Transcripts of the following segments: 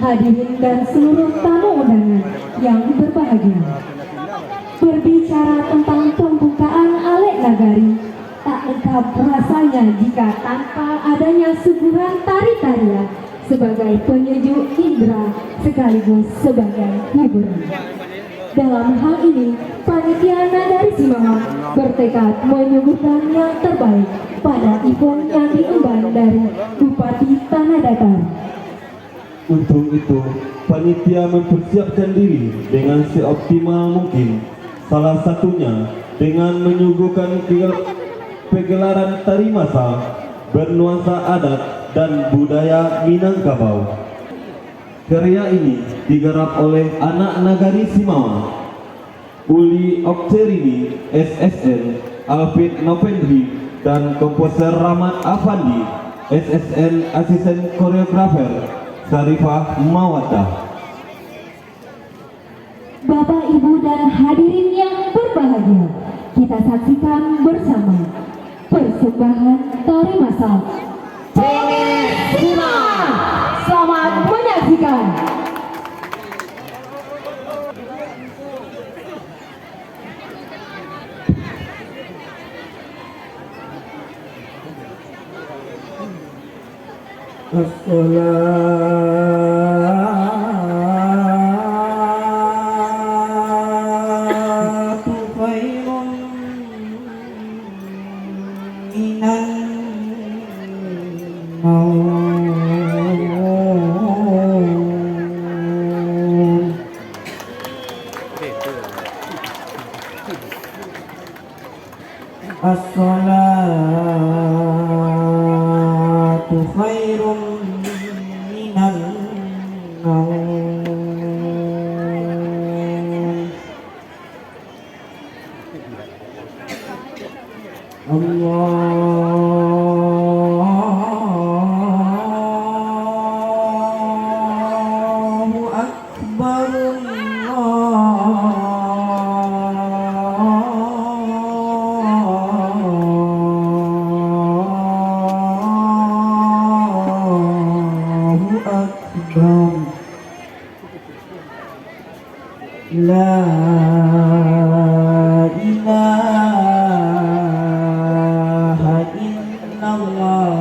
hadirin dan seluruh tamu undangan yang berbahagia. Berbicara tentang pembukaan Alek Nagari, tak lengkap rasanya jika tanpa adanya suguhan tari-tarian sebagai penyejuk indera sekaligus sebagai hiburan. Dalam hal ini, Panitia Nagari Simawa bertekad menyuguhkan yang terbaik pada event yang diemban dari Bupati Tanah Datar. Untuk itu, panitia mempersiapkan diri dengan seoptimal mungkin, salah satunya dengan menyuguhkan pegelaran tari masal bernuansa adat dan budaya Minangkabau. Karya ini digarap oleh anak Nagari Simawa, Uli Okterini, SSN, Alvin Novendri, dan komposer Rahmat Afandi, SSN Asisten Koreografer Sarifah Mawadah. Bapak, Ibu, dan hadirin yang berbahagia, kita saksikan bersama persembahan tari masal Simawa. Selamat menyaksikan. As-salatu khairun minan naum. As-salatu khairun minan naum. Allahu Akbar, Allahu Akbar. La ilaha illallah.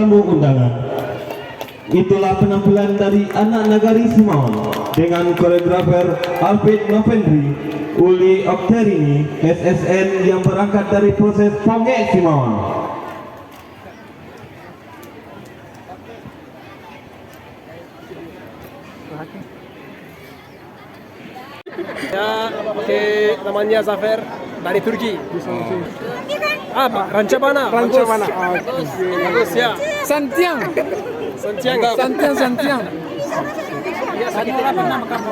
tamu undangan. Itulah penampilan dari anak nagari Simaon dengan koreografer Alfred Novendri, Uli Okterini, SSN yang berangkat dari proses Ponge Simaon. Ya, namanya Zafer dari Turki. Apa? Rancabana. Rancabana. Bagus ya. Santiang. Santiang. Santiang. Ya, sakit apa nama kamu?